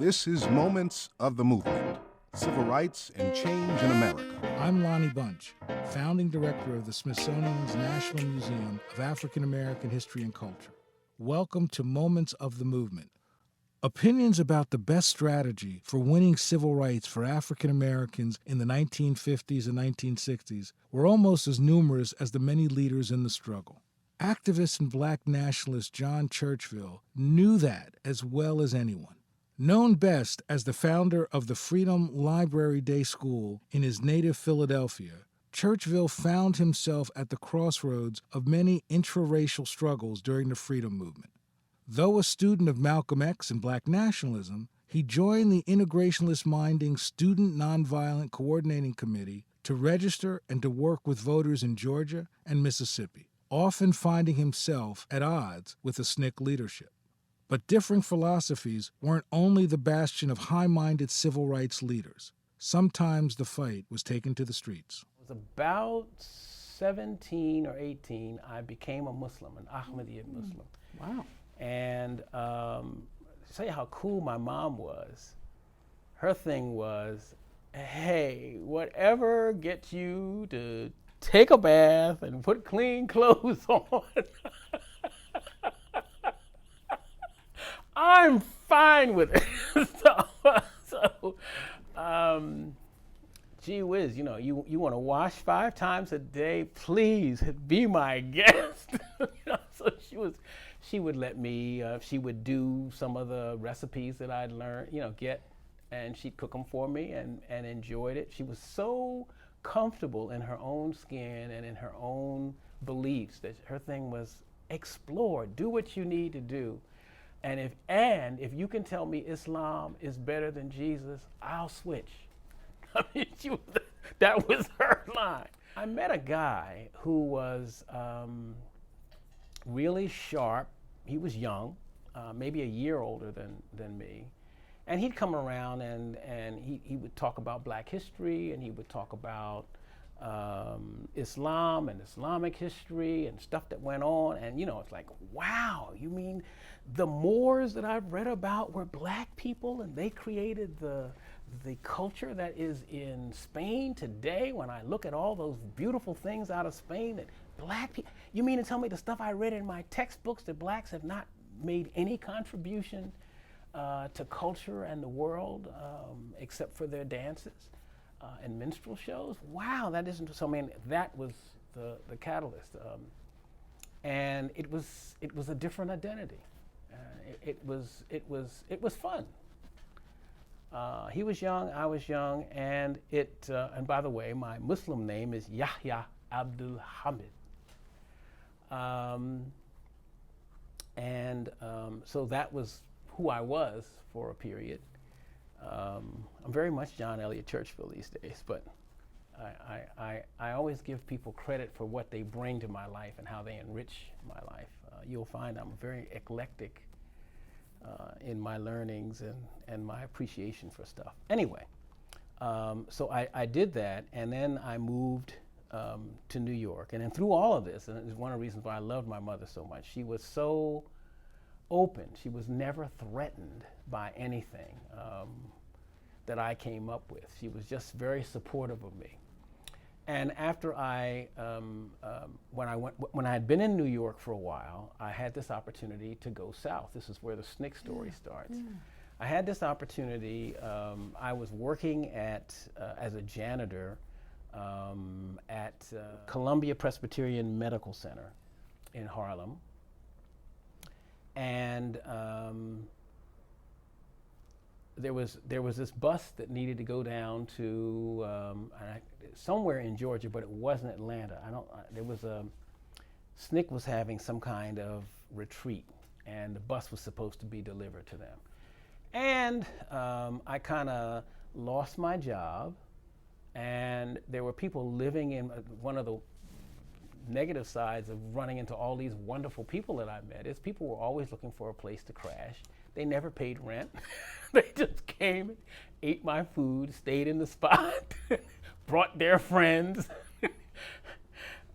This is Moments of the Movement, Civil Rights and Change in America. I'm Lonnie Bunch, founding director of the Smithsonian's National Museum of African American History and Culture. Welcome to Moments of the Movement. Opinions about the best strategy for winning civil rights for African Americans in the 1950s and 1960s were almost as numerous as the many leaders in the struggle. Activist and black nationalist John Churchville knew that as well as anyone. Known best as the founder of the Freedom Library Day School in his native Philadelphia, Churchville found himself at the crossroads of many intraracial struggles during the freedom movement. Though a student of Malcolm X and black nationalism, he joined the integrationist-minding Student Nonviolent Coordinating Committee to register and to work with voters in Georgia and Mississippi, often finding himself at odds with the SNCC leadership. But differing philosophies weren't only the bastion of high-minded civil rights leaders. Sometimes the fight was taken to the streets. I was about 17 or 18, I became a Muslim, an Ahmadiyya Muslim. Wow. And say how cool my mom was. Her thing was, hey, whatever gets you to take a bath and put clean clothes on, I'm fine with it. so gee whiz, you want to wash 5 times a day, please be my guest. So she would let me, she would do some of the recipes that I'd learned, get, and she'd cook them for me and enjoyed it. She was so comfortable in her own skin and in her own beliefs that her thing was explore, do what you need to do. And if you can tell me Islam is better than Jesus, I'll switch. I mean, that was her line. I met a guy who was really sharp. He was young, maybe a year older than me. And he'd come around and he would talk about black history, and he would talk about Islam and Islamic history and stuff that went on. And it's like, wow, you mean the Moors that I've read about were black people and they created the culture that is in Spain today? When I look at all those beautiful things out of Spain that black people, you mean to tell me the stuff I read in my textbooks that blacks have not made any contribution to culture and the world except for their dances and minstrel shows? Wow, that isn't so. I mean, that was the catalyst, and it was a different identity. It was fun. He was young, I was young, and and by the way, my Muslim name is Yahya Abdul Hamid. So that was who I was for a period. I'm very much John Elliott Churchville these days, but I always give people credit for what they bring to my life and how they enrich my life. You'll find I'm very eclectic in my learnings and my appreciation for stuff. Anyway, so I did that, and then I moved to New York. And then through all of this, and it was one of the reasons why I loved my mother so much, she was so open. She was never threatened by anything that I came up with. She was just very supportive of me. And after when I had been in New York for a while, I had this opportunity to go south. This is where the SNCC story starts. I had this opportunity. I was working as a janitor at Columbia Presbyterian Medical Center in Harlem. And there was this bus that needed to go down to somewhere in Georgia, but it wasn't Atlanta. SNCC was having some kind of retreat, and the bus was supposed to be delivered to them. And I kind of lost my job, and there were people living in one of the negative sides of running into all these wonderful people that I met is people were always looking for a place to crash. They never paid rent. They just came, ate my food, stayed in the spot, brought their friends.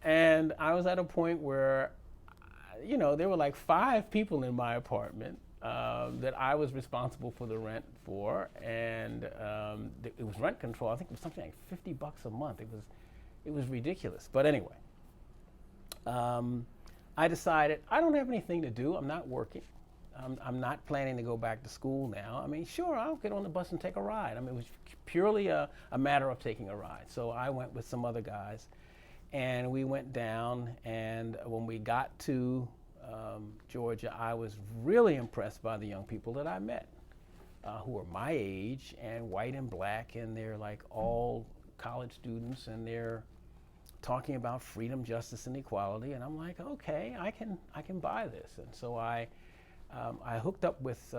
And I was at a point where, there were like 5 people in my apartment, that I was responsible for the rent for, and it was rent control. I think it was something like $50 a month. It was ridiculous. But anyway, I decided I don't have anything to do. I'm not working. I'm not planning to go back to school now. I mean, sure, I'll get on the bus and take a ride. I mean, it was purely a matter of taking a ride. So I went with some other guys, and we went down. And when we got to Georgia, I was really impressed by the young people that I met, who were my age and white and black, and they're like all college students, and they're talking about freedom, justice, and equality. And I'm like, okay, I can buy this. And so I hooked up with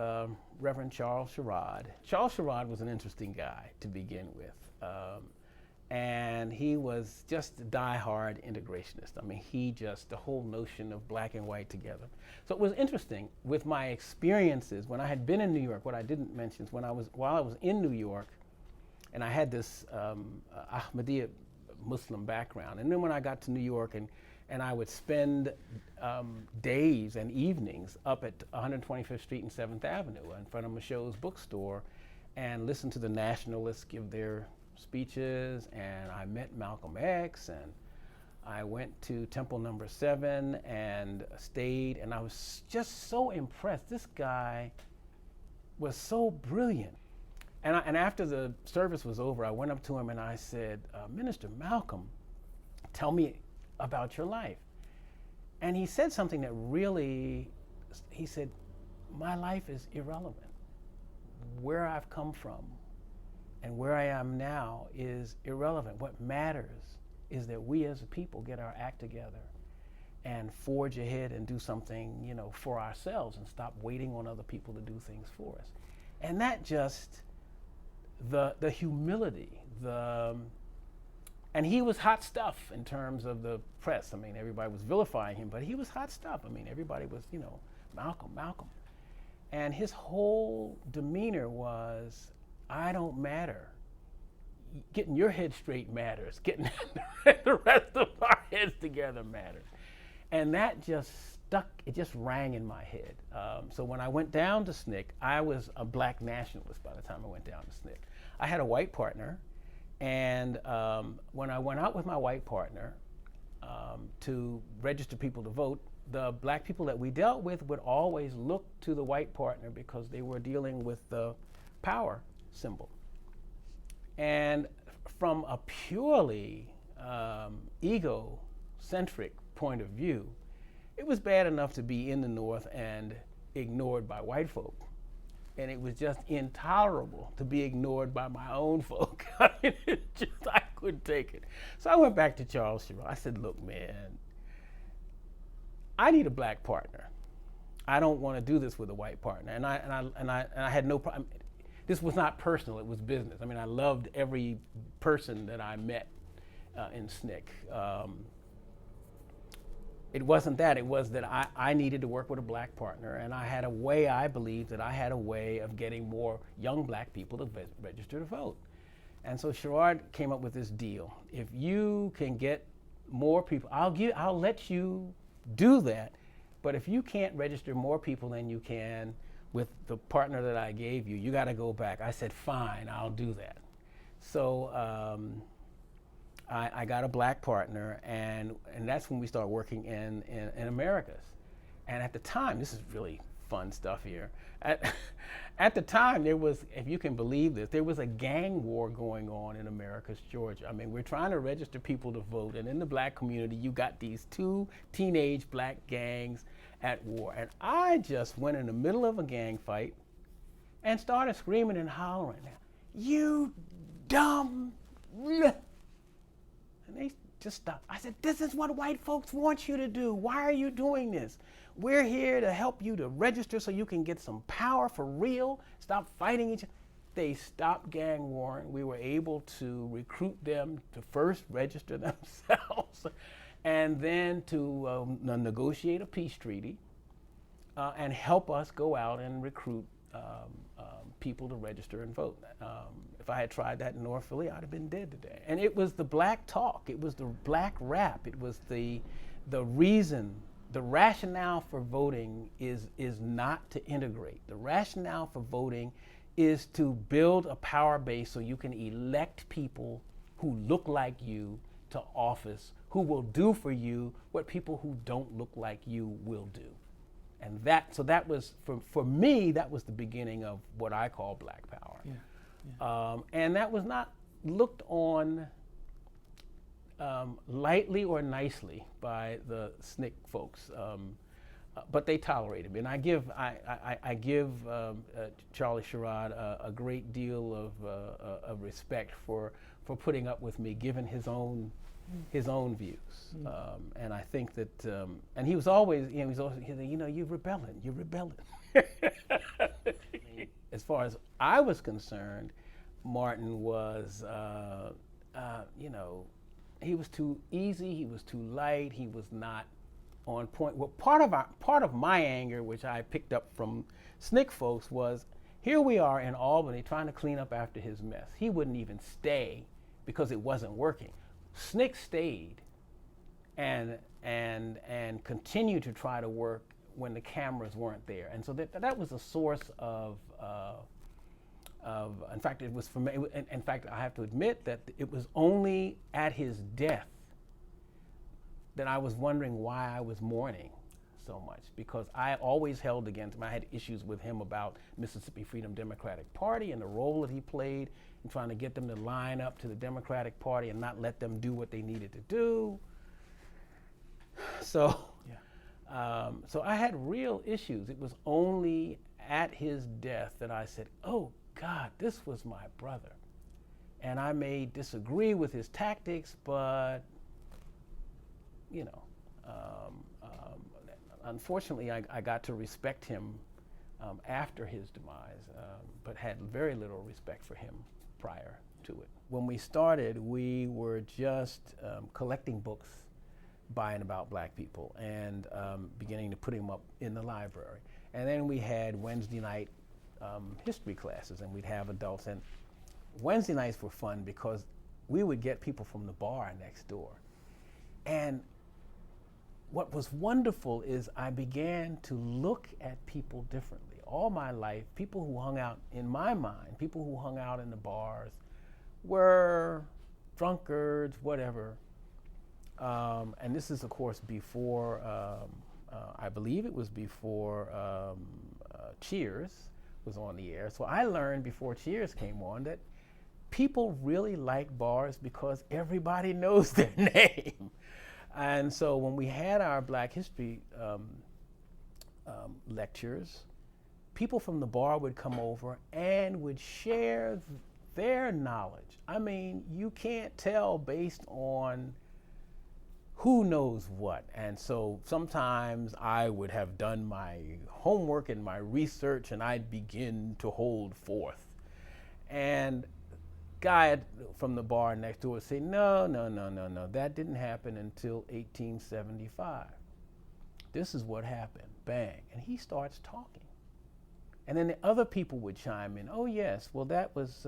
Reverend Charles Sherrod. Charles Sherrod was an interesting guy to begin with. And he was just a die-hard integrationist. I mean, the whole notion of black and white together. So it was interesting with my experiences when I had been in New York. What I didn't mention is while I was in New York, and I had this Ahmadiyya Muslim background. And then when I got to New York, and I would spend days and evenings up at 125th Street and 7th Avenue in front of Michaud's bookstore and listen to the nationalists give their speeches, and I met Malcolm X, and I went to Temple Number 7 and stayed, and I was just so impressed. This guy was so brilliant. And after the service was over, I went up to him and I said, Minister Malcolm, tell me about your life. And he said something that really, he said, my life is irrelevant. Where I've come from and where I am now is irrelevant. What matters is that we as a people get our act together and forge ahead and do something, for ourselves and stop waiting on other people to do things for us. And that just, the humility, and he was hot stuff in terms of the press. I mean, everybody was vilifying him, but he was hot stuff. I mean, everybody was, Malcolm. And his whole demeanor was, I don't matter. Getting your head straight matters. Getting the rest of our heads together matters. And that just stuck, it just rang in my head. So when I went down to SNCC, I was a black nationalist by the time I went down to SNCC. I had a white partner, and when I went out with my white partner to register people to vote, the black people that we dealt with would always look to the white partner because they were dealing with the power symbol. And from a purely egocentric point of view, it was bad enough to be in the North and ignored by white folk. And it was just intolerable to be ignored by my own folk. I mean, I couldn't take it. So I went back to Charles Sherrod. I said, look, man, I need a black partner. I don't want to do this with a white partner. And I had no problem. This was not personal, it was business. I mean, I loved every person that I met in SNCC. It wasn't that, it was that I needed to work with a black partner, and I believed that I had a way of getting more young black people to register to vote. And so Sherrod came up with this deal. If you can get more people, I'll let you do that, but if you can't register more people than you can with the partner that I gave you, you gotta go back. I said, fine, I'll do that. So I got a black partner, and that's when we started working in Americas. And at the time, this is really fun stuff here. At the time, there was, if you can believe this, there was a gang war going on in Americus, Georgia. I mean, we're trying to register people to vote, and in the black community, you got these two teenage black gangs at war. And I just went in the middle of a gang fight and started screaming and hollering, you dumb, bleh. And they just stopped. I said, this is what white folks want you to do. Why are you doing this? We're here to help you to register so you can get some power for real. Stop fighting each other. They stopped gang warring. We were able to recruit them to first register themselves and then to negotiate a peace treaty and help us go out and recruit people to register and vote. If I had tried that in North Philly, I'd have been dead today. And it was the black talk, it was the black rap, it was the reason the rationale for voting is not to integrate. The rationale for voting is to build a power base so you can elect people who look like you to office, who will do for you what people who don't look like you will do. And that was, for me, that was the beginning of what I call Black Power. Yeah. Yeah. And that was not looked on lightly or nicely by the SNCC folks, but they tolerated me. And I give Charlie Sherrod a great deal of respect for putting up with me, given his own views. And I think that, and he was always, he said, you're rebelling. As far as I was concerned, Martin was, he was too easy, he was too light, he was not on point. Well, part of my anger, which I picked up from SNCC folks, was here we are in Albany trying to clean up after his mess. He wouldn't even stay because it wasn't working. SNCC stayed and continued to try to work when the cameras weren't there. And so that was a source of in fact, it was for me, in fact, I have to admit that it was only at his death that I was wondering why I was mourning so much, because I always held against him. I had issues with him about Mississippi Freedom Democratic Party and the role that he played in trying to get them to line up to the Democratic Party and not let them do what they needed to do. So, so I had real issues. It was only at his death that I said, oh God, this was my brother. And I may disagree with his tactics, but, unfortunately, I got to respect him after his demise, but had very little respect for him prior to it. When we started, we were just collecting books by and about Black people and beginning to put them up in the library. And then we had Wednesday night history classes, and we'd have adults. And Wednesday nights were fun because we would get people from the bar next door. And what was wonderful is I began to look at people differently. All my life, people who hung out, in my mind, people who hung out in the bars were drunkards, whatever. And this is, of course, before, I believe it was before Cheers was on the air. So I learned before Cheers came on that people really like bars because everybody knows their name. And so when we had our Black History lectures, people from the bar would come over and would share their knowledge. I mean, you can't tell based on who knows what. And so sometimes I would have done my homework and my research and I'd begin to hold forth. And guy from the bar next door would say, no, that didn't happen until 1875. This is what happened, bang. And he starts talking. And then the other people would chime in, oh yes, well that was,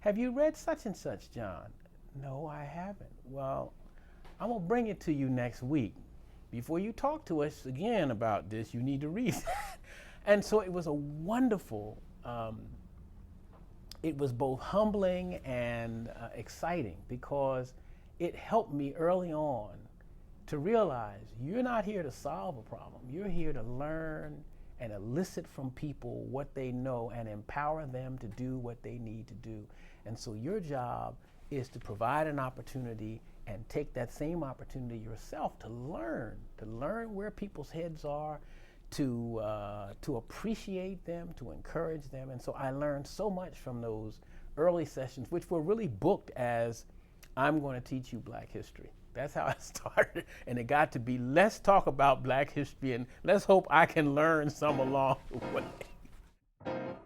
have you read such and such, John? No, I haven't. Well, I'm gonna bring it to you next week. Before you talk to us again about this, you need to read that. And so it was a wonderful, it was both humbling and exciting because it helped me early on to realize you're not here to solve a problem. You're here to learn and elicit from people what they know and empower them to do what they need to do. And so your job is to provide an opportunity and take that same opportunity yourself to learn where people's heads are, to appreciate them, to encourage them. And so I learned so much from those early sessions, which were really booked as, I'm going to teach you Black history. That's how I started. And it got to be, let's talk about Black history and let's hope I can learn some along the way.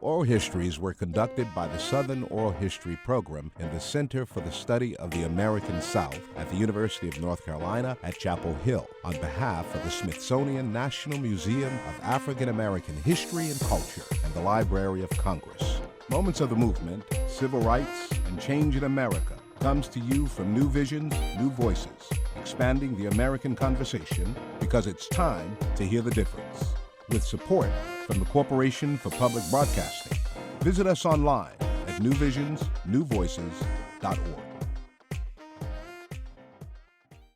Oral histories were conducted by the Southern Oral History Program in the Center for the Study of the American South at the University of North Carolina at Chapel Hill on behalf of the Smithsonian National Museum of African American History and Culture and the Library of Congress. Moments of the Movement, Civil Rights, and Change in America comes to you from New Visions, New Voices. expanding the American conversation because it's time to hear the difference. With support from the Corporation for Public Broadcasting. Visit us online at newvisionsnewvoices.org.